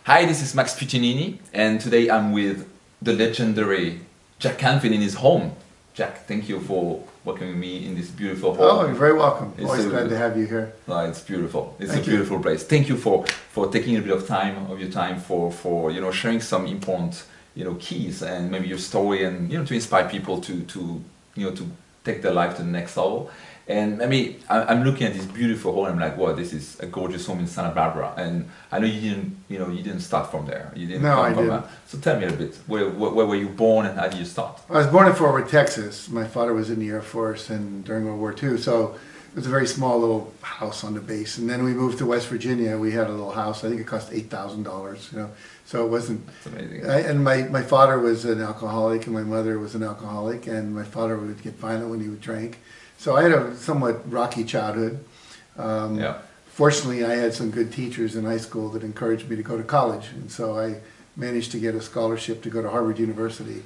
Hi, this is Max Piccinini, and today I'm with the legendary Jack Canfield in his home. Jack, thank you for welcoming me in this beautiful home. Oh, you're very welcome. Always glad to have you here. No, it's beautiful. It's a beautiful place. Thank you for taking a bit of your time for sharing some important keys and maybe your story and to inspire people to take their life to the next level. And I mean, I'm looking at this beautiful home. I'm like, wow, this is a gorgeous home in Santa Barbara. And I know you didn't start from there. You didn't. No, I didn't. So tell me a bit. Where were you born and how did you start? I was born in Fort Worth, Texas. My father was in the Air Force and during World War II. So it was a very small little house on the base. And then we moved to West Virginia. We had a little house. I think it cost $8,000. So it wasn't. That's amazing. And my father was an alcoholic and my mother was an alcoholic. And my father would get violent when he would drink. So I had a somewhat rocky childhood. Fortunately, I had some good teachers in high school that encouraged me to go to college. And so I managed to get a scholarship to go to Harvard University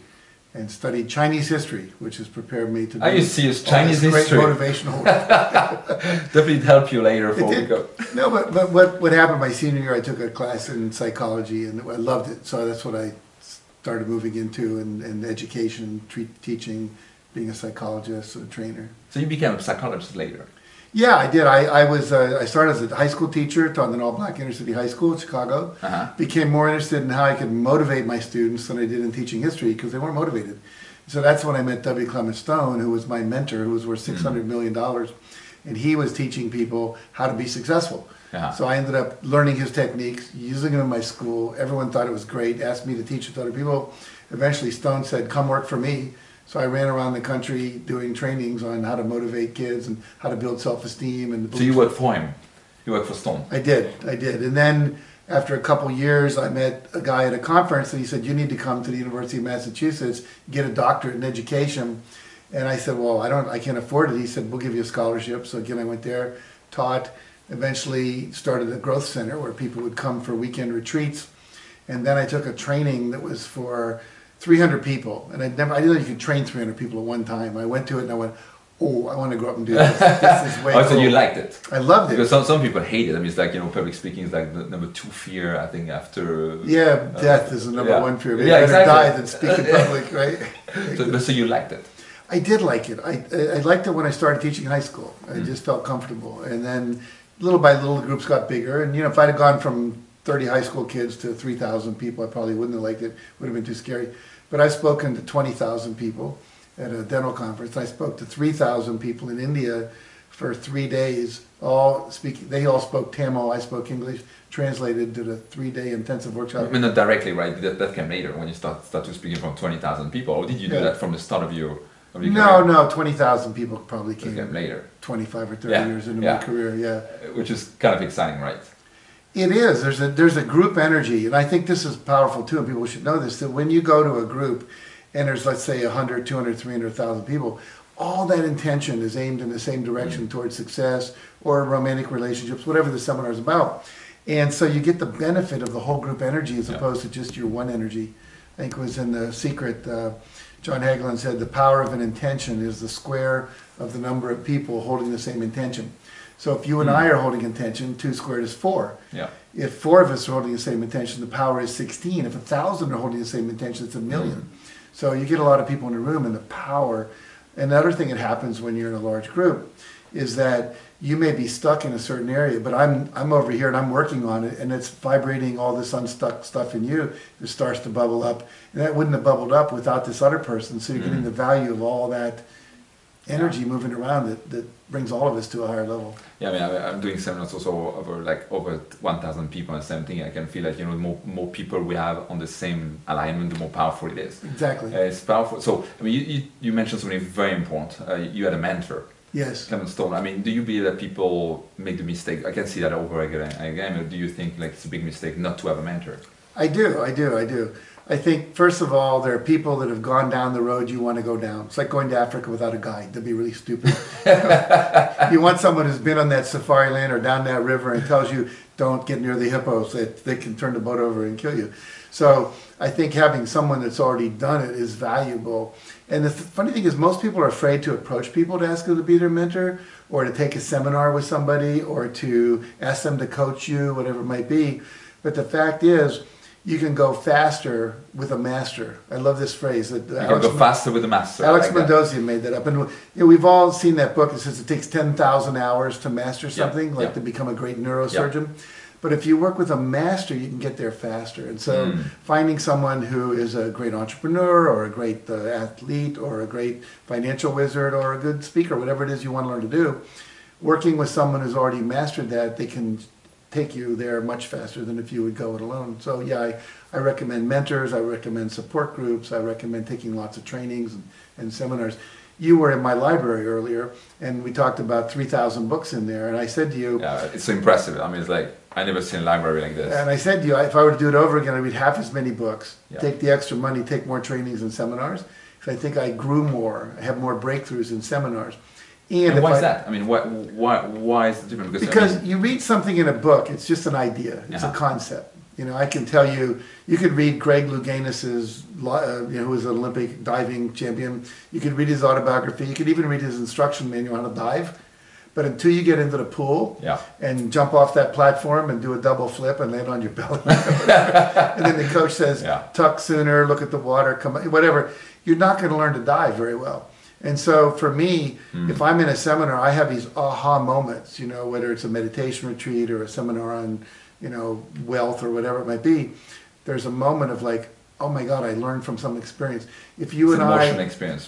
and studied Chinese history, which has prepared me to do you serious? Chinese history? Great motivational work. Definitely help you later before we go. No, but what happened my senior year, I took a class in psychology and I loved it. So that's what I started moving into and education, teaching, being a psychologist, a trainer. So you became a psychologist later? Yeah, I did. I started as a high school teacher, taught in an all-black inner city high school in Chicago. Became more interested in how I could motivate my students than I did in teaching history because they weren't motivated. So that's when I met W. Clement Stone, who was my mentor, who was worth $600 million. And he was teaching people how to be successful. So I ended up learning his techniques, using them in my school. Everyone thought it was great, asked me to teach it to other people. Eventually Stone said, come work for me. So I ran around the country doing trainings on how to motivate kids and how to build self-esteem. And so you worked for him? You worked for Stone? I did. And then after a couple years, I met a guy at a conference and he said, you need to come to the University of Massachusetts, get a doctorate in education. And I said, well, I can't afford it. He said, we'll give you a scholarship. So again, I went there, taught, eventually started a growth center where people would come for weekend retreats. And then I took a training that was for 300 people, and I didn't know you could train 300 people at one time. I went to it and I went, oh, I want to go up and do this. This is way cool. So you liked it? I loved it. Because some people hate it. I mean, it's like, public speaking is like the number 2 fear, I think, after... Death is the number 1 fear. Yeah, better die than speak in public, right? So you liked it? I did like it. I liked it when I started teaching in high school. I just felt comfortable. And then little by little, the groups got bigger. And, if I'd have gone from 30 high school kids to 3,000 people, I probably wouldn't have liked it. It would have been too scary. But I've spoken to 20,000 people at a dental conference. I spoke to 3,000 people in India for 3 days. They all spoke Tamil, I spoke English, translated to the 3-day intensive workshop. I mean, not directly, right? That came later when you start to speaking from 20,000 people. Or did you do that from the start of your career? No, 20,000 people probably came later. 25 or 30 years into my career, Which is kind of exciting, right? It is. There's a group energy, and I think this is powerful too, and people should know this, that when you go to a group and there's, let's say, 100, 200, 300,000 people, all that intention is aimed in the same direction towards success or romantic relationships, whatever the seminar is about. And so you get the benefit of the whole group energy as opposed to just your one energy. I think it was in The Secret, John Hagelin said, the power of an intention is the square of the number of people holding the same intention. So if you and I are holding intention, 2 squared is 4. If 4 of us are holding the same intention, the power is 16. If 1,000 are holding the same intention, it's 1,000,000. So you get a lot of people in the room and the power. And the other thing that happens when you're in a large group is that you may be stuck in a certain area, but I'm over here and I'm working on it, and it's vibrating all this unstuck stuff in you. It starts to bubble up, and that wouldn't have bubbled up without this other person. So you're getting the value of all that energy moving around that brings all of us to a higher level. Yeah, I mean, I'm doing seminars also over 1,000 people and the same thing. I can feel like, the more people we have on the same alignment, the more powerful it is. Exactly. It's powerful. So, I mean, you mentioned something very important. You had a mentor. Yes. Clement Stone. I mean, do you believe that people make the mistake? I can see that over again and again. Or do you think it's a big mistake not to have a mentor? I do. I think, first of all, there are people that have gone down the road you want to go down. It's like going to Africa without a guide. That'd be really stupid. You want someone who's been on that safari land or down that river and tells you, don't get near the hippos, that they can turn the boat over and kill you. So I think having someone that's already done it is valuable. And the funny thing is, most people are afraid to approach people to ask them to be their mentor, or to take a seminar with somebody, or to ask them to coach you, whatever it might be. But the fact is, you can go faster with a master. I love this phrase. You can go faster with a master. Alex Mendoza made that up. And we've all seen that book. It says it takes 10,000 hours to master something, to become a great neurosurgeon. But if you work with a master, you can get there faster. And so finding someone who is a great entrepreneur or a great athlete or a great financial wizard or a good speaker, whatever it is you want to learn to do, working with someone who's already mastered that, they can take you there much faster than if you would go it alone. So I recommend mentors, I recommend support groups, I recommend taking lots of trainings and seminars. You were in my library earlier, and we talked about 3,000 books in there, and I said to you... Yeah, it's impressive. I mean, it's like, I never seen a library like this. And I said to you, if I were to do it over again, I'd read half as many books, take the extra money, take more trainings and seminars, because I think I grew more, I have more breakthroughs in seminars. And why is that? I mean, why is it different? Because you read something in a book, it's just an idea, it's a concept. You know, I can tell you, you could read Greg Louganis's, who was an Olympic diving champion. You could read his autobiography. You could even read his instruction manual on how to dive. But until you get into the pool and jump off that platform and do a double flip and land on your belly, and then the coach says, tuck sooner, look at the water, come, whatever, you're not going to learn to dive very well. And so for me, if I'm in a seminar, I have these aha moments, you know, whether it's a meditation retreat or a seminar on, you know, wealth or whatever it might be. There's a moment of like, oh my God, I learned from some experience. If you and I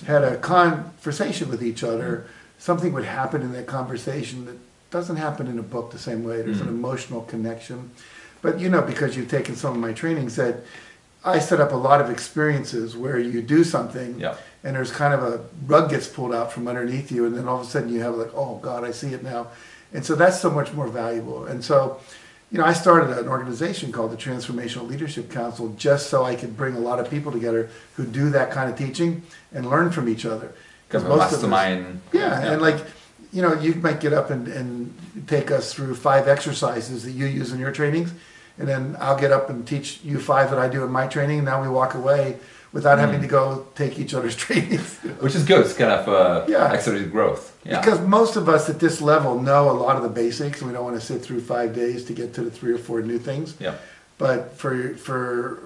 had a conversation with each other, something would happen in that conversation that doesn't happen in a book the same way. There's an emotional connection. But you know, because you've taken some of my trainings, that I set up a lot of experiences where you do something and there's kind of a rug gets pulled out from underneath you, and then all of a sudden you have like, oh God, I see it now. And so that's so much more valuable. And so, you know, I started an organization called the Transformational Leadership Council just so I could bring a lot of people together who do that kind of teaching and learn from each other. Because most of us, and like, you know, you might get up and take us through 5 exercises that you use in your trainings, and then I'll get up and teach you 5 that I do in my training, and now we walk away without having to go take each other's trainings. Which is good. It's kind of accelerated growth. Because most of us at this level know a lot of the basics, and we don't want to sit through 5 days to get to the 3 or 4 new things. But for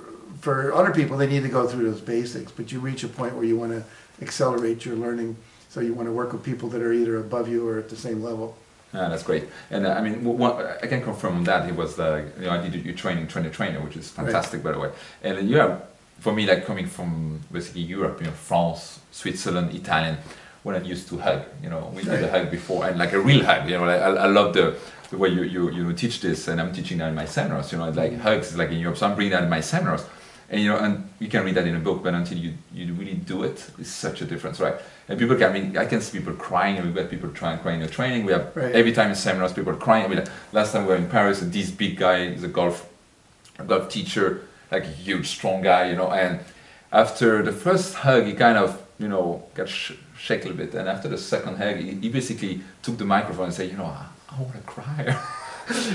other people, they need to go through those basics. But you reach a point where you want to accelerate your learning, so you want to work with people that are either above you or at the same level. That's great. And I mean, I can confirm that it was I did your training, trainer, which is fantastic, by the way. And you have, for me, like coming from basically Europe, you know, France, Switzerland, Italian, when I used to hug, you know, we did a hug before, and like a real hug, you know, like, I love the way you teach this, and I'm teaching that in my seminars, you know, like hugs is like in Europe, so I'm bringing that in my seminars. And you know, and you can read that in a book, but until you really do it, it's such a difference, right? And people can, I mean, I can see people crying, and we've got people crying in training. We have every time in seminars, people are crying. I mean, last time we were in Paris, this big guy is a golf teacher, like a huge, strong guy, you know. And after the first hug, he kind of, you know, got shake a little bit. And after the second hug, he basically took the microphone and said, you know, I want to cry.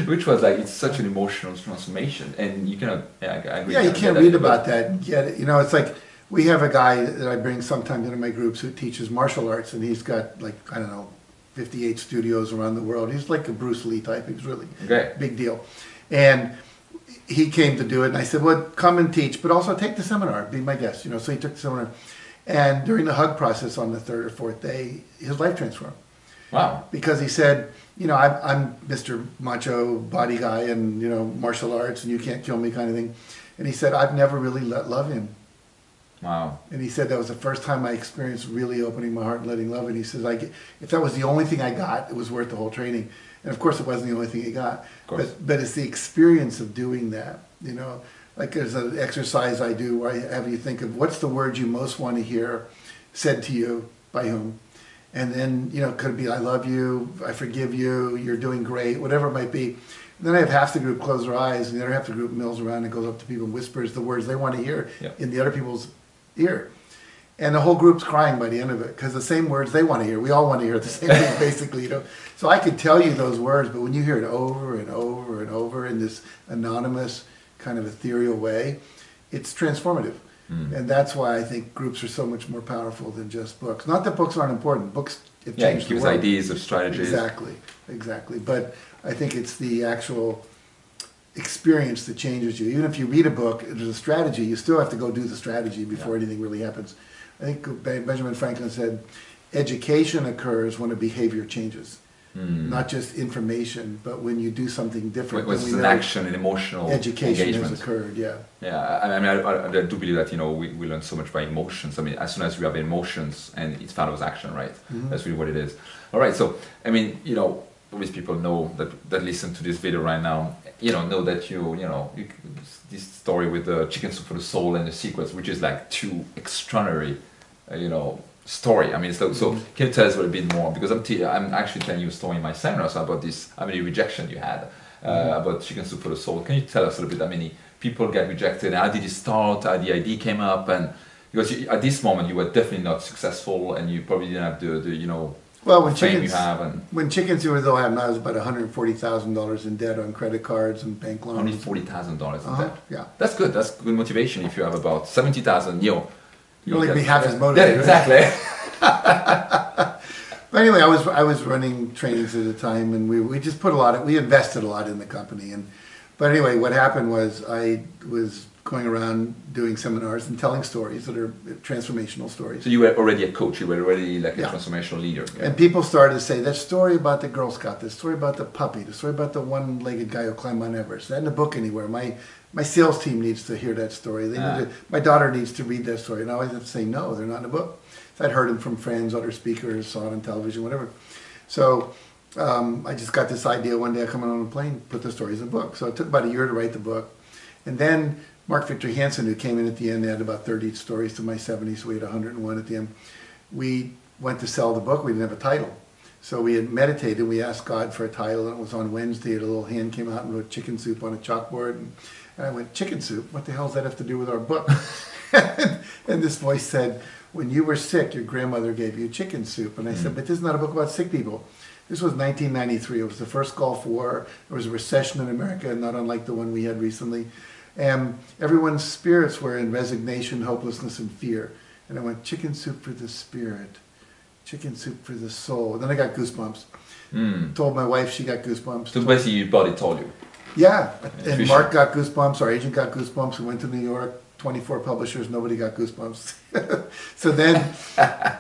Which was like, it's such an emotional transformation, and you cannot, I agree. You can't read about that and get it. You know, it's like, we have a guy that I bring sometimes into my groups who teaches martial arts, and he's got like, I don't know, 58 studios around the world. He's like a Bruce Lee type. He's really big deal. And he came to do it, and I said, well, come and teach, but also take the seminar, be my guest, you know. So he took the seminar, and during the hug process on the 3rd or 4th day, his life transformed. Wow. Because he said, you know, I'm Mr. Macho body guy and, you know, martial arts and you can't kill me kind of thing. And he said, I've never really let love in. Wow. And he said that was the first time I experienced really opening my heart and letting love in. He says, if that was the only thing I got, it was worth the whole training. And of course it wasn't the only thing he got. But it's the experience of doing that, you know. Like there's an exercise I do where I have you think of what's the word you most want to hear said to you by whom. And then, you know, it could be, I love you, I forgive you, you're doing great, whatever it might be. And then I have half the group close their eyes, and the other half of the group mills around and goes up to people and whispers the words they want to hear in the other people's ear. And the whole group's crying by the end of it, because the same words they want to hear, we all want to hear the same thing, basically, you know. So I could tell you those words, but when you hear it over and over and over in this anonymous, kind of ethereal way, it's transformative. And that's why I think groups are so much more powerful than just books. Not that books aren't important. Books have changed the world. It gives ideas of strategies. Exactly. But I think it's the actual experience that changes you. Even if you read a book, there's a strategy, you still have to go do the strategy before anything really happens. I think Benjamin Franklin said, education occurs when a behavior changes. Not just information, but when you do something different. When it's an action, an emotional education engagement. has occurred, yeah. Yeah, I do believe that, we learn so much by emotions. I mean, as soon as we have emotions and it follows action, right? That's really what it is. All right, so, always people know that listen to this video right now, know that this story with the chicken soup for the soul and the secrets, which is like two extraordinary, story. I mean, so can you tell us a little bit more? Because I'm actually telling you a story in my seminars about this, how many rejection you had about chicken soup for the soul. Can you tell us a little bit how many people get rejected? How did it start? How the idea came up? And because at this moment you were definitely not successful, and you probably didn't have the well, when fame chickens, you have. And when chickens were though have now is about $140,000 in debt on credit cards and bank loans. $140,000 in debt. Yeah, that's good. That's good motivation. If you have about 70,000, you'll only be half as motivated. Yeah, exactly. But anyway, I was running trainings at the time, and we just put we invested a lot in the company. But anyway, what happened was I was going around doing seminars and telling stories that are transformational stories. So you were already a coach, you were already like a transformational leader. Yeah. And people started to say, that story about the Girl Scout, the story about the puppy, the story about the one-legged guy who climbed Mount Everest, that in the book anywhere. My sales team needs to hear that story. My daughter needs to read that story. And I always have to say, no, they're not in the book. So I'd heard them from friends, other speakers, saw it on television, whatever. So I just got this idea one day, I come on a plane, put the stories in a book. So it took about a year to write the book. And then Mark Victor Hansen, who came in at the end, had about 30 stories to my 70, so we had 101 at the end. We went to sell the book, we didn't have a title. So we had meditated, we asked God for a title, and it was on Wednesday, a little hand came out and wrote chicken soup on a chalkboard. And I went, chicken soup? What the hell does that have to do with our book? And this voice said, when you were sick, your grandmother gave you chicken soup. And I said, but this is not a book about sick people. This was 1993. It was the first Gulf War. There was a recession in America, not unlike the one we had recently. And everyone's spirits were in resignation, hopelessness, and fear. And I went, chicken soup for the spirit, chicken soup for the soul. And then I got goosebumps. Told my wife, she got goosebumps. So basically your body told you. Yeah, and Mark got goosebumps, our agent got goosebumps, we went to New York, 24 publishers, nobody got goosebumps. So then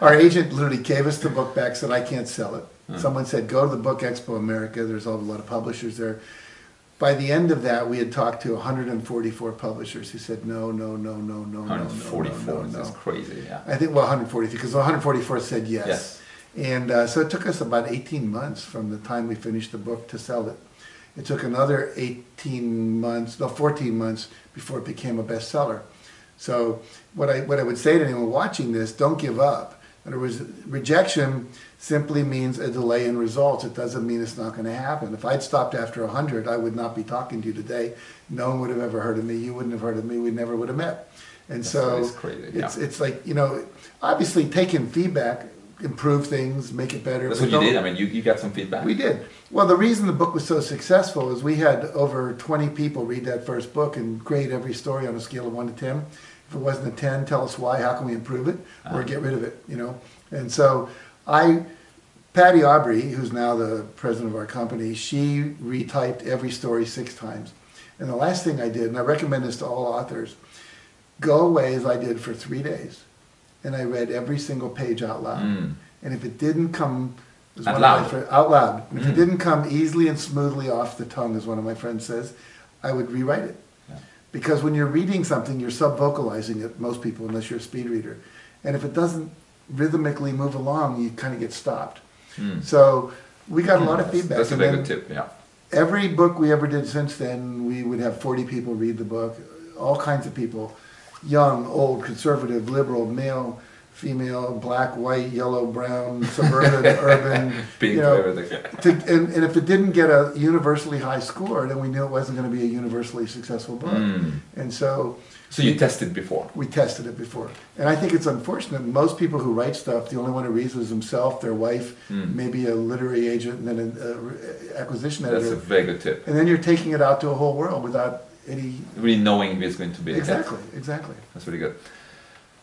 our agent literally gave us the book back, said, I can't sell it. Someone said, go to the Book Expo America, there's a lot of publishers there. By the end of that, we had talked to 144 publishers who said, no. 144, that's crazy, yeah. I think, 143, because 144 said yes. And so it took us about 18 months from the time we finished the book to sell it. It took another 14 months before it became a bestseller. So what I would say to anyone watching this, don't give up. In other words, rejection simply means a delay in results. It doesn't mean it's not going to happen. If I'd stopped after 100, I would not be talking to you today. No one would have ever heard of me. You wouldn't have heard of me. We never would have met. And so it's like, obviously taking feedback, improve things, make it better. That's what you did? I mean, you got some feedback? We did. Well, the reason the book was so successful is we had over 20 people read that first book and grade every story on a scale of 1 to 10. If it wasn't a 10, tell us why, how can we improve it, or get rid of it, And so Patty Aubrey, who's now the president of our company, she retyped every story 6 times. And the last thing I did, and I recommend this to all authors, go away as I did for 3 days. And I read every single page out loud. And if it didn't come out loud. And if it didn't come easily and smoothly off the tongue, as one of my friends says, I would rewrite it. Because when you're reading something, you're sub-vocalizing it, most people, unless you're a speed reader. And if it doesn't rhythmically move along, you kind of get stopped. So we got a lot of feedback. That's a very good tip, yeah. Every book we ever did since then, we would have 40 people read the book, all kinds of people. Young, old, conservative, liberal, male, female, black, white, yellow, brown, suburban, urban. Pink, everything. And if it didn't get a universally high score, then we knew it wasn't going to be a universally successful book. And so you tested before? We tested it before. And I think it's unfortunate. Most people who write stuff, the only one who reads is himself, their wife, maybe a literary agent, and then an acquisition editor. That's a very good tip. And then you're taking it out to a whole world without really knowing if it's going to be exactly. That's really good.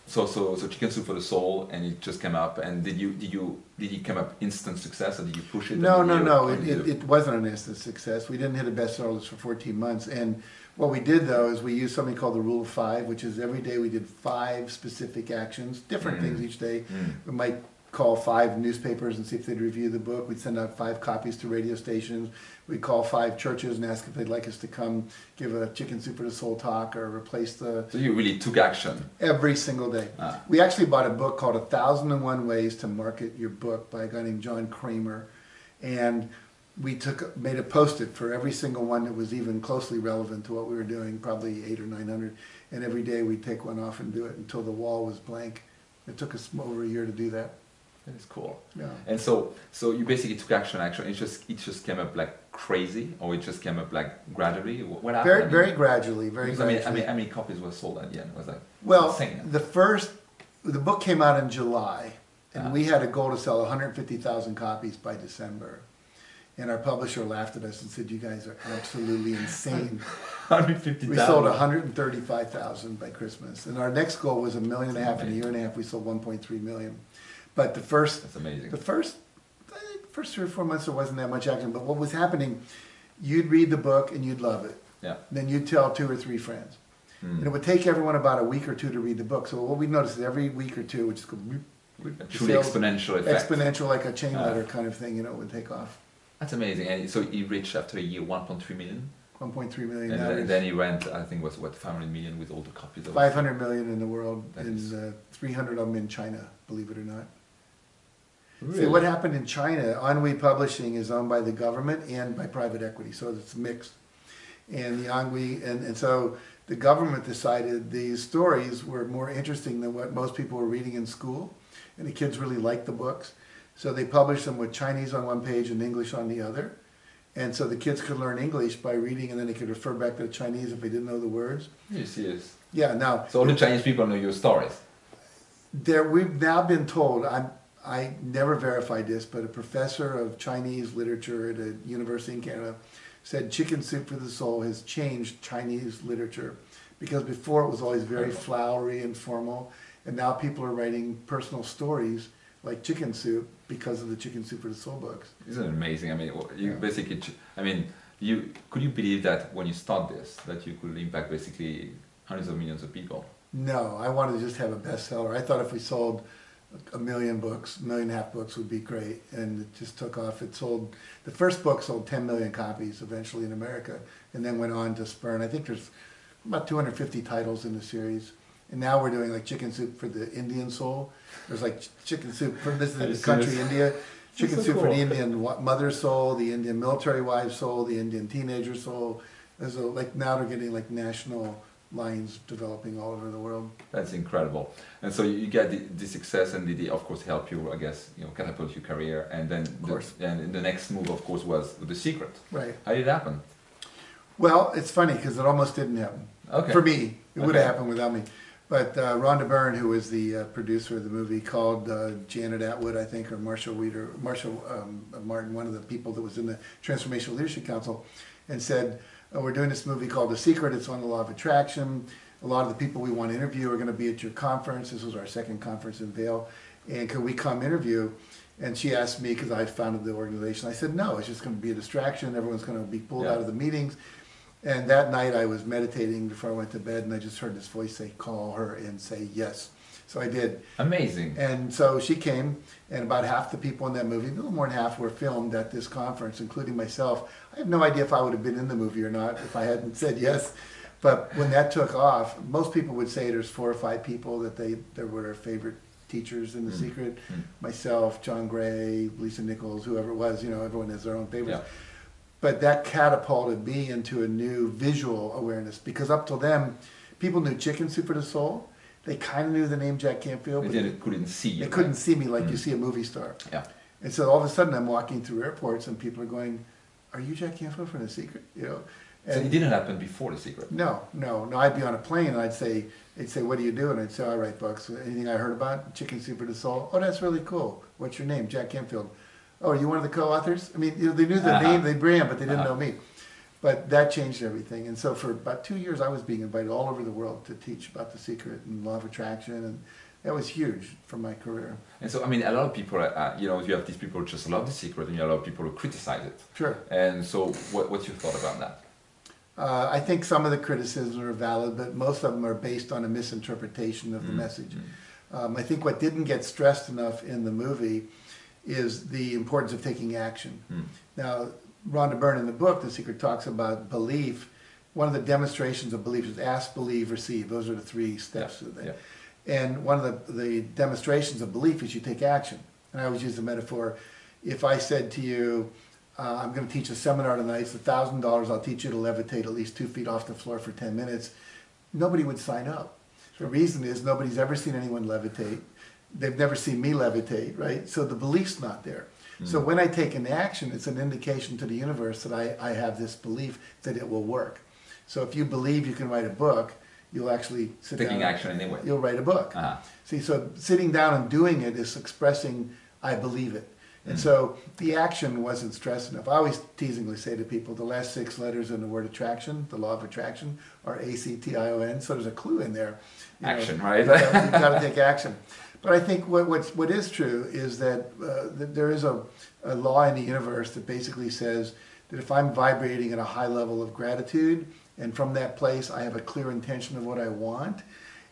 So Chicken Soup for the Soul, and it just came up. And did it come up instant success, or did you push it? No. It wasn't an instant success. We didn't hit a bestseller list for 14 months. And what we did though is we used something called the Rule of Five, which is every day we did 5 specific actions, different things each day. We might call 5 newspapers and see if they'd review the book. We'd send out 5 copies to radio stations. We'd call 5 churches and ask if they'd like us to come give a Chicken Soup for the Soul talk or replace the... So you really took action? Every single day. We actually bought a book called 1001 Ways to Market Your Book by a guy named John Kramer. And we made a post-it for every single one that was even closely relevant to what we were doing, probably 800 or 900. And every day we'd take one off and do it until the wall was blank. It took us over a year to do that. That is cool. Yeah. And so you basically took action. It just came up like crazy, or it just came up like gradually. What happened? Very gradually. I mean, how many copies were sold at the end? Was like insane. The book came out in July, and we had a goal to sell 150,000 copies by December. And our publisher laughed at us and said, "You guys are absolutely insane." 150,000. We sold 135,000 by Christmas, and our next goal was 1.5 million. In a year and a half, we sold 1.3 million. But that's amazing. The first 3 or 4 months there wasn't that much action. But what was happening, you'd read the book and you'd love it. Yeah. Then you'd tell 2 or 3 friends. And it would take everyone about a week or 2 to read the book. So what we noticed is every week or 2, which is truly exponential effect. Exponential, like a chain letter kind of thing, would take off. That's amazing. And so he reached after a year 1.3 million. 1.3 million. And then he went, I think, 500 million with all the copies. 500 million in the world, and 300 of them in China, believe it or not. Really? See, what happened in China, Ennui Publishing is owned by the government and by private equity, so it's mixed. And the Ennui, and so the government decided these stories were more interesting than what most people were reading in school, and the kids really liked the books. So they published them with Chinese on one page and English on the other. And so the kids could learn English by reading, and then they could refer back to the Chinese if they didn't know the words. You serious? Yeah, now... So all the Chinese people know your stories? We've now been told, I never verified this, but a professor of Chinese literature at a university in Canada said Chicken Soup for the Soul has changed Chinese literature, because before it was always very flowery and formal, and now people are writing personal stories like Chicken Soup because of the Chicken Soup for the Soul books. Isn't it amazing? I mean, could you believe that when you start this, that you could impact basically hundreds of millions of people? No, I wanted to just have a bestseller. I thought if we sold 1 million books, 1.5 million books would be great, and it just took off. The first book sold 10 million copies eventually in America, and then went on to spurn. I think there's about 250 titles in the series, and now we're doing like Chicken Soup for the Indian soul. There's like Chicken Soup for this is the country India, Chicken Soup for the Indian mother's soul, the Indian military wives' soul, the Indian teenager soul. Now they're getting like national lines developing all over the world. That's incredible. And so you get the success, and did of course help you, I guess, catapult your career. And then the next move, of course, was The Secret. Right. How did it happen? Well, it's funny because it almost didn't happen. Okay. For me, it would have happened without me. But Rhonda Byrne, who was the producer of the movie, called Janet Atwood, I think, or Marshall Martin, one of the people that was in the Transformational Leadership Council, and said, we're doing this movie called The Secret. It's on the law of attraction. A lot of the people we want to interview are going to be at your conference. This was our second conference in Vail. And could we come interview? And she asked me, because I founded the organization. I said, no, it's just going to be a distraction. Everyone's going to be pulled out of the meetings. And that night I was meditating before I went to bed, and I just heard this voice say, call her and say yes. So I did. Amazing. And so she came, and about half the people in that movie, a little more than half, were filmed at this conference, including myself. I have no idea if I would have been in the movie or not if I hadn't said yes. But when that took off, most people would say there's 4 or 5 people that were their favorite teachers in The Secret. Myself, John Gray, Lisa Nichols, whoever it was, everyone has their own favorites. Yeah. But that catapulted me into a new visual awareness, because up till then, people knew Chicken Soup for the Soul. They kind of knew the name Jack Canfield, but they couldn't see you. They couldn't see me like you see a movie star. Yeah. And so all of a sudden, I'm walking through airports, and people are going, "Are you Jack Canfield from The Secret?" And so it didn't happen before The Secret. No. I'd be on a plane, and they'd say, "What do you do?" And I'd say, "I write books. Anything I heard about? Chicken Soup for the Soul. Oh, that's really cool. What's your name? Jack Canfield. Oh, are you one of the co-authors?" I mean, they knew the name, the brand, but they didn't know me. But that changed everything. And so for about 2 years, I was being invited all over the world to teach about The Secret and Law of Attraction, and that was huge for my career. And so, I mean, a lot of people, you know, you have these people who just love The Secret, and you have a lot of people who criticize it. Sure. And so, what's your thought about that? I think some of the criticisms are valid, but most of them are based on a misinterpretation of the message. I think what didn't get stressed enough in the movie is the importance of taking action. Now, Rhonda Byrne in the book, The Secret, talks about belief. One of the demonstrations of belief is ask, believe, receive. Those are the 3 steps of it. And one of the demonstrations of belief is you take action. And I always use the metaphor, if I said to you, I'm going to teach a seminar tonight, it's $1,000, I'll teach you to levitate at least 2 feet off the floor for 10 minutes, nobody would sign up. The reason is nobody's ever seen anyone levitate. They've never seen me levitate, right? So the belief's not there. So when I take an action, it's an indication to the universe that I have this belief that it will work. So if you believe you can write a book, you'll actually sit down. Taking action anyway. You'll write a book. See, so sitting down and doing it is expressing, I believe it. And so the action wasn't stressed enough. I always teasingly say to people, the last 6 letters in the word attraction, the law of attraction, are ACTION. So there's a clue in there. Action, right? You've got to take action. But I think what is true is that there is a law in the universe that basically says that if I'm vibrating at a high level of gratitude, and from that place I have a clear intention of what I want,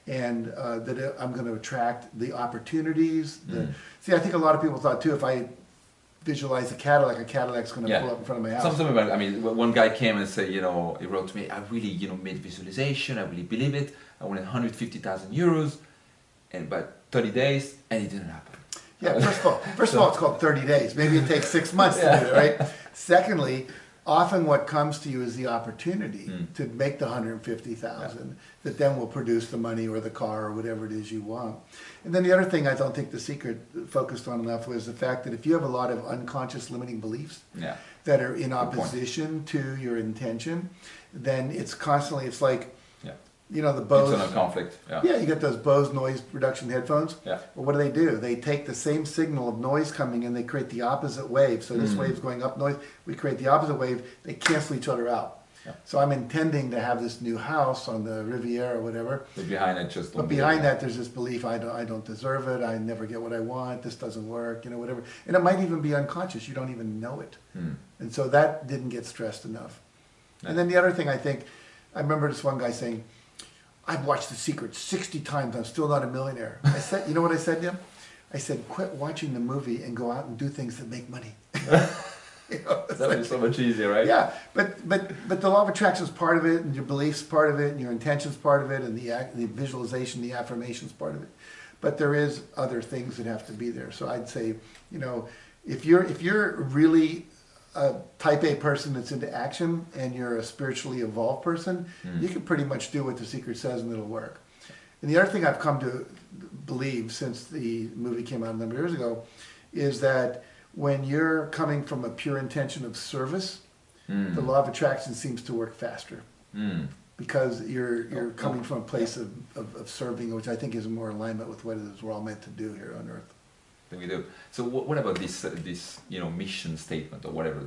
and that I'm going to attract the opportunities. See, I think a lot of people thought too, if I visualize a Cadillac's going to pull up in front of my house. Something about, I mean, one guy came and said, you know, he wrote to me, I really, you know, made visualization, I really believe it, I wanted 150,000 euros, and about 30 days, and it didn't happen. Yeah, first of all, it's called 30 days. Maybe it takes 6 months to do it, right? Secondly, often what comes to you is the opportunity to make the 150,000 that then will produce the money or the car or whatever it is you want. And then the other thing I don't think The Secret focused on enough was the fact that if you have a lot of unconscious limiting beliefs that are in opposition to your intention, then it's constantly, it's like, you know, the Bose. It's in a conflict. Yeah, you get those Bose noise reduction headphones. Yeah. Well, what do? They take the same signal of noise coming in, they create the opposite wave. So this wave's going up noise, we create the opposite wave, they cancel each other out. So I'm intending to have this new house on the Riviera or whatever. But behind it just... But behind that there's this belief, I don't deserve it, I never get what I want, this doesn't work, you know, whatever. And it might even be unconscious, you don't even know it. And so that didn't get stressed enough. And then the other thing I think, I remember this one guy saying, I've watched The Secret 60 times, I'm still not a millionaire. I said, you know what I said to him? I said, quit watching the movie and go out and do things that make money. You know, that is so much easier, right? Yeah, but the law of attraction is part of it, and your beliefs part of it, and your intentions part of it, and the visualization, the affirmations part of it. But there is other things that have to be there. So I'd say, you know, if you're really a type A person that's into action and you're a spiritually evolved person, you can pretty much do what The Secret says and it'll work. And the other thing I've come to believe since the movie came out a number of years ago is that when you're coming from a pure intention of service, the law of attraction seems to work faster. Because you're coming from a place of serving, which I think is more alignment with what it is we're all meant to do here on Earth. That we do. So what about this you know, mission statement or whatever?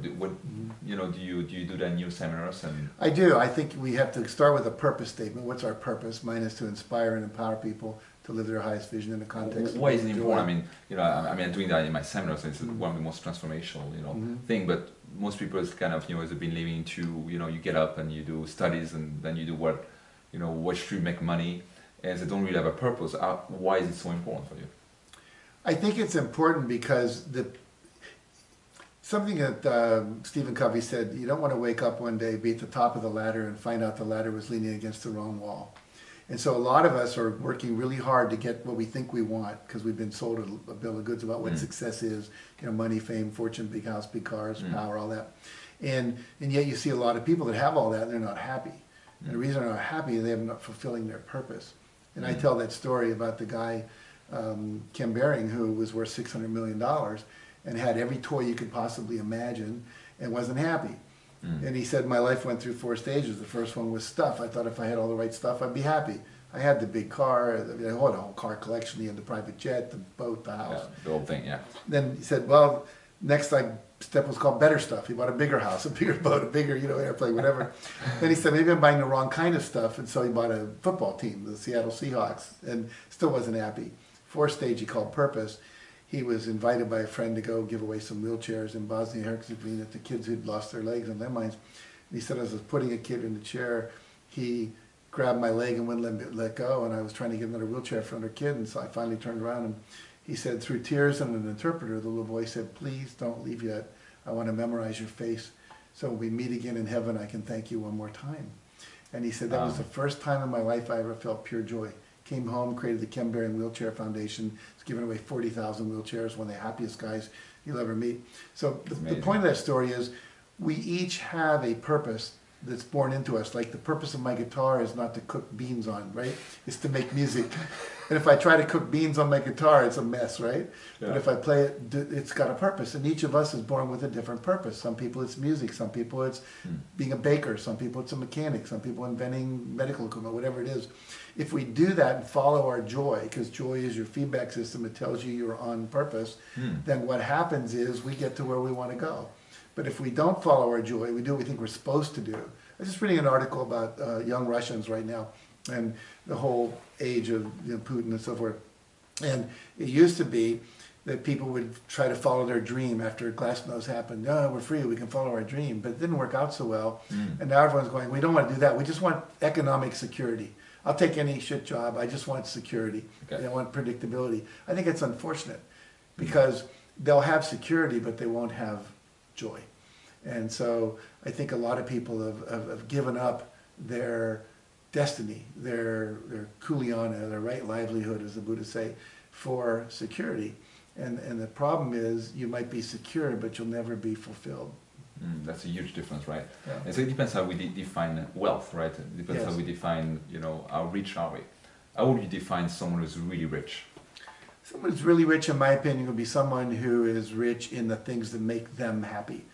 You know, do you do that in your seminars? And I do. I think we have to start with a purpose statement. What's our purpose? Mine is to inspire and empower people to live their highest vision in the context. Why is it important? I mean, you know, I'm doing that in my seminars. It's one of the most transformational, you know, thing. But most people is kind of, you know, has been living into, you know, you get up and you do studies and then you do what, you know, what should make money, and they don't really have a purpose. Why is it so important for you? I think it's important because something that Stephen Covey said, you don't want to wake up one day, be at the top of the ladder and find out the ladder was leaning against the wrong wall. And so a lot of us are working really hard to get what we think we want because we've been sold a bill of goods about what success is, you know, money, fame, fortune, big house, big cars, power, all that. And yet you see a lot of people that have all that and they're not happy. And the reason they're not happy is they're not fulfilling their purpose. And I tell that story about the guy, Kim Baring, who was worth $600 million and had every toy you could possibly imagine and wasn't happy. And he said, my life went through 4 stages. The first one was stuff. I thought if I had all the right stuff, I'd be happy. I had the big car, the whole car collection. He had the private jet, the boat, the house. Yeah, the whole thing, yeah. Then he said, well, next I step was called better stuff. He bought a bigger house, a bigger boat, a bigger, airplane, whatever. Then he said, maybe I'm buying the wrong kind of stuff. And so he bought a football team, the Seattle Seahawks, and still wasn't happy. Fourth stage he called purpose. He was invited by a friend to go give away some wheelchairs in Bosnia-Herzegovina to kids who'd lost their legs and landmines. And he said, as I was putting a kid in the chair, he grabbed my leg and wouldn't let go, and I was trying to get another wheelchair for another kid, and so I finally turned around, and he said, through tears and an interpreter, the little boy said, please don't leave yet. I want to memorize your face, so when we meet again in heaven, I can thank you one more time. And he said, that was the first time in my life I ever felt pure joy. Came home, created the Ken Behring Wheelchair Foundation. It's given away 40,000 wheelchairs, one of the happiest guys you'll ever meet. So the point of that story is we each have a purpose that's born into us. Like the purpose of my guitar is not to cook beans on, right? It's to make music. And if I try to cook beans on my guitar, it's a mess, right? Yeah. But if I play it, it's got a purpose. And each of us is born with a different purpose. Some people it's music. Some people it's being a baker. Some people it's a mechanic. Some people inventing medical equipment, whatever it is. If we do that and follow our joy, because joy is your feedback system, it tells you you're on purpose, then what happens is we get to where we want to go. But if we don't follow our joy, we do what we think we're supposed to do. I was just reading an article about young Russians right now and the whole age of Putin and so forth. And it used to be that people would try to follow their dream after Glasnost happened. No, we're free, we can follow our dream. But it didn't work out so well. And now everyone's going, we don't want to do that. We just want economic security. I'll take any shit job. I just want security. Okay. I want predictability. I think it's unfortunate because they'll have security, but they won't have joy. And so I think a lot of people have given up their destiny, their kuleana, their right livelihood, as the Buddhists say, for security. And the problem is you might be secure, but you'll never be fulfilled. That's a huge difference, right? Yeah. And so it depends how we define wealth, right? It depends how we define, how rich are we? How would you define someone who's really rich? Someone who's really rich, in my opinion, would be someone who is rich in the things that make them happy.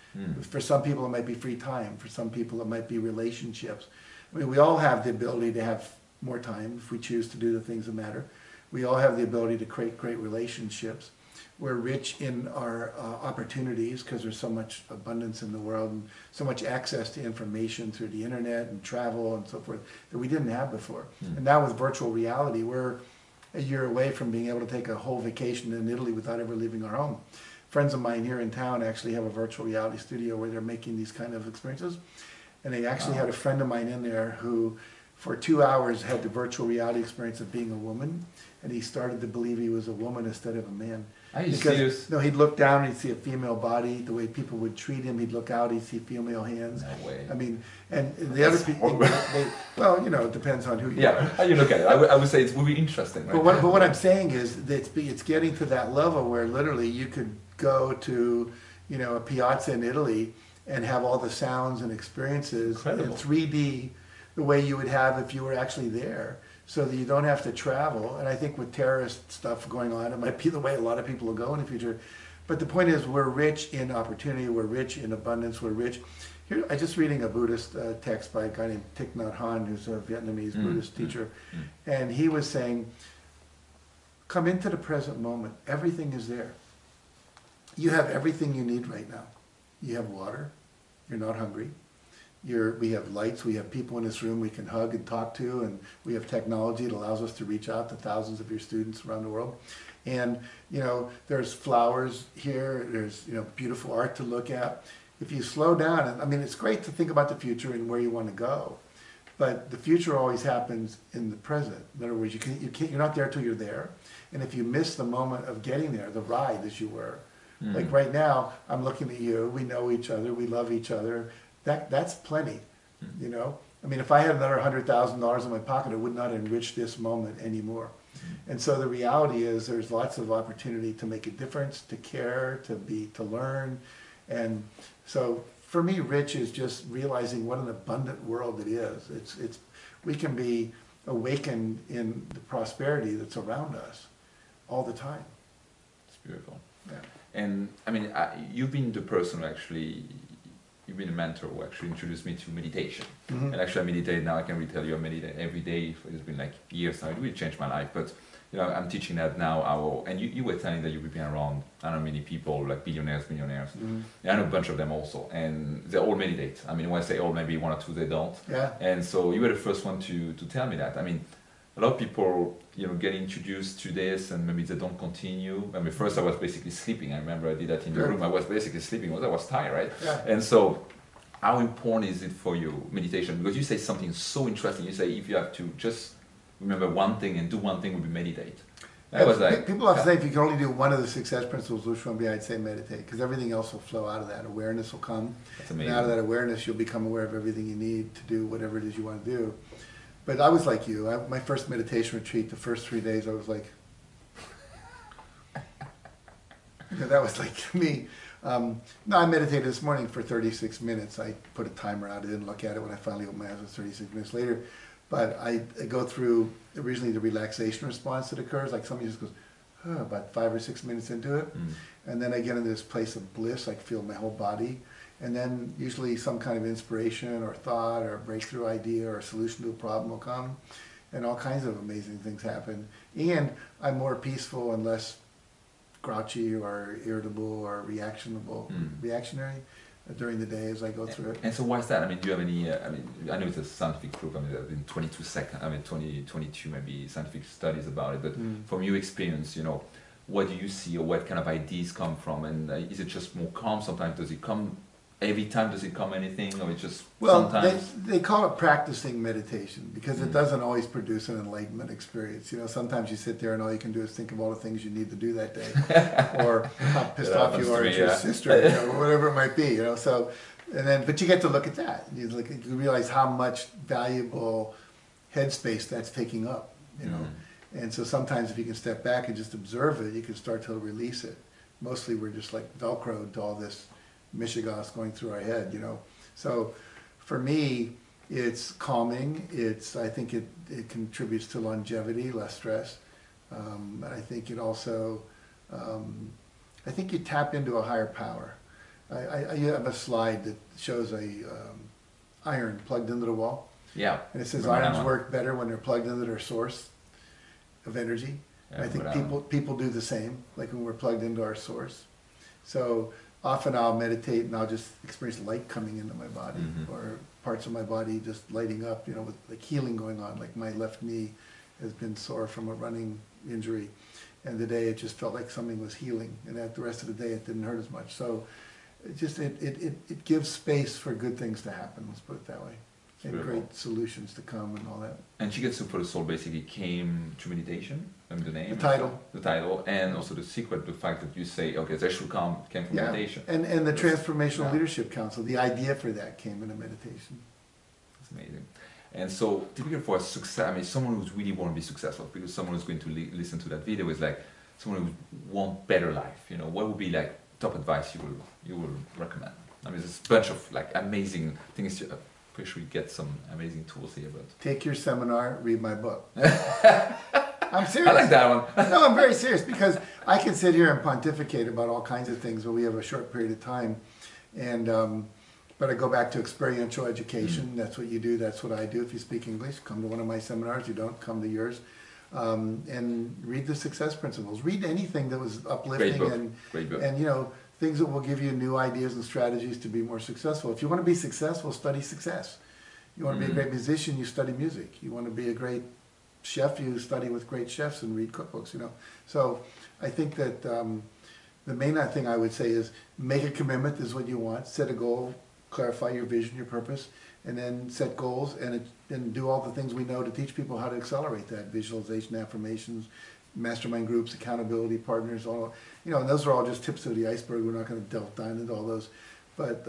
For some people, it might be free time. For some people, it might be relationships. I mean, we all have the ability to have more time if we choose to do the things that matter. We all have the ability to create great relationships. We're rich in our opportunities because there's so much abundance in the world and so much access to information through the internet and travel and so forth that we didn't have before. And now with virtual reality, we're a year away from being able to take a whole vacation in Italy without ever leaving our home. Friends of mine here in town actually have a virtual reality studio where they're making these kind of experiences. And they actually had a friend of mine in there who, for 2 hours, had the virtual reality experience of being a woman. And he started to believe he was a woman instead of a man. Are you serious? No, he'd look down, he'd see a female body. The way people would treat him, he'd look out, he'd see female hands. No way. I mean, and the other people, well, it depends on who you are. How you look at it. I would say it's really interesting. Right? But what I'm saying is that it's getting to that level where literally you could go to, a piazza in Italy and have all the sounds and experiences in 3D the way you would have if you were actually there, so that you don't have to travel. And I think with terrorist stuff going on, it might be the way a lot of people will go in the future. But the point is, we're rich in opportunity, we're rich in abundance, we're rich. Here, I just reading a Buddhist text by a guy named Thich Nhat Hanh, who's a Vietnamese Buddhist teacher, and he was saying, come into the present moment, everything is there. You have everything you need right now. You have water, you're not hungry. We have lights, we have people in this room we can hug and talk to, and we have technology that allows us to reach out to thousands of your students around the world. And, there's flowers here, there's, beautiful art to look at. If you slow down, and I mean, it's great to think about the future and where you want to go, but the future always happens in the present. In other words, you're not there till you're there. And if you miss the moment of getting there, the ride, as you were, like right now, I'm looking at you, we know each other, we love each other. That's plenty, I mean, if I had another $100,000 in my pocket, it would not enrich this moment anymore. And so the reality is there's lots of opportunity to make a difference, to care, to learn. And so for me, rich is just realizing what an abundant world it is. We can be awakened in the prosperity that's around us all the time. It's beautiful. Yeah. And I mean, you've been the person who actually, you've been a mentor who actually introduced me to meditation. And actually I meditate now, I can really tell you I meditate every day. It's been like years now, it really changed my life. But I'm teaching that now. And you were telling that you've been around, I don't know, many people, like billionaires, millionaires. And I know a bunch of them also, and they all meditate. I mean, when I say all, maybe one or two they don't. Yeah. And so you were the first one to tell me that. I mean, a lot of people, get introduced to this, and maybe they don't continue. I mean, first I was basically sleeping. I remember I did that in the room. I was basically sleeping because I was tired, right? Yeah. And so, how important is it for you, meditation? Because you say something so interesting. You say if you have to just remember one thing and do one thing, would be meditate. I was like, people often say if you can only do one of the success principles, which one would be? I'd say meditate, because everything else will flow out of that. Awareness will come. That's amazing. And out of that awareness, you'll become aware of everything you need to do whatever it is you want to do. But I was like you. My first meditation retreat, the first 3 days, I was like, that was like me. No, I meditated this morning for 36 minutes. I put a timer out. I didn't look at it when I finally opened my eyes. It was 36 minutes later. But I go through originally the relaxation response that occurs. Like somebody just goes, about 5 or 6 minutes into it. And then I get into this place of bliss. I feel my whole body. And then usually some kind of inspiration or thought or breakthrough idea or solution to a problem will come. And all kinds of amazing things happen. And I'm more peaceful and less grouchy or irritable or reactionary during the day as I go through it. And so why is that? I mean, do you have any, I know it's a scientific proof. I mean, there have been 22 maybe scientific studies about it. But from your experience, what do you see or what kind of ideas come from? And is it just more calm? Sometimes does it come, every time does it come anything? Or it's just sometimes? They call it practicing meditation because it doesn't always produce an enlightenment experience. Sometimes you sit there and all you can do is think of all the things you need to do that day. Or how pissed off you are at your sister, or whatever it might be, So, but you get to look at that. You realize how much valuable headspace that's taking up, And so sometimes if you can step back and just observe it, you can start to release it. Mostly we're just like Velcroed to all this mishigas going through our head, So for me, it's calming. I think it contributes to longevity, less stress. I think it also, I think you tap into a higher power. I have a slide that shows a iron plugged into the wall. Yeah. And it says irons work better when they're plugged into their source of energy. Yeah, I think people do the same, like when we're plugged into our source. So often I'll meditate and I'll just experience light coming into my body or parts of my body just lighting up, with like healing going on. Like my left knee has been sore from a running injury. And today it just felt like something was healing. And at the rest of the day it didn't hurt as much. So it gives space for good things to happen, let's put it that way. And beautiful. Great solutions to come and all that. And Shigetsu for the Soul basically came to meditation, the name? The title, and also the secret, the fact that you say, okay, that should came from meditation. And the Transformational Leadership Council, the idea for that came in a meditation. That's amazing. And so, typically for a success, someone who's really want to be successful, because someone who's going to listen to that video is like someone who want better life. What would be like top advice you will recommend? There's a bunch of like amazing things. Pretty sure you get some amazing tools here, but take your seminar, read my book. I'm serious. I like that one. No, I'm very serious because I can sit here and pontificate about all kinds of things, but we have a short period of time, and but I go back to experiential education. That's what you do. That's what I do. If you speak English, come to one of my seminars. You don't, come to yours, and read the success principles. Read anything that was uplifting Great book. and things that will give you new ideas and strategies to be more successful. If you want to be successful, study success. You want to be a great musician, you study music. You want to be a great chef, you study with great chefs and read cookbooks, So I think that the main thing I would say is make a commitment, this is what you want, set a goal, clarify your vision, your purpose, and then set goals and do all the things we know to teach people how to accelerate that, visualization, affirmations, mastermind groups, accountability partners, and those are all just tips of the iceberg. We're not going to delve down into all those, but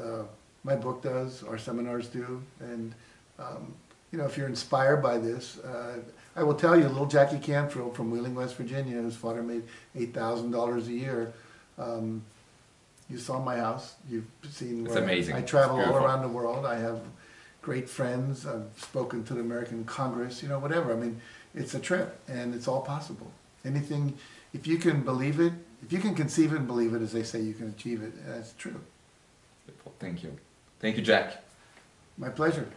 my book does, our seminars do, and if you're inspired by this, I will tell you, little Jackie Canfield from Wheeling, West Virginia, whose father made $8,000 a year. You saw my house. You've seen where amazing. I travel all around the world. I have great friends. I've spoken to the American Congress. Whatever. It's a trip, and it's all possible. Anything, if you can believe it, if you can conceive it and believe it, as they say, you can achieve it. That's true. Thank you. Thank you, Jack. My pleasure.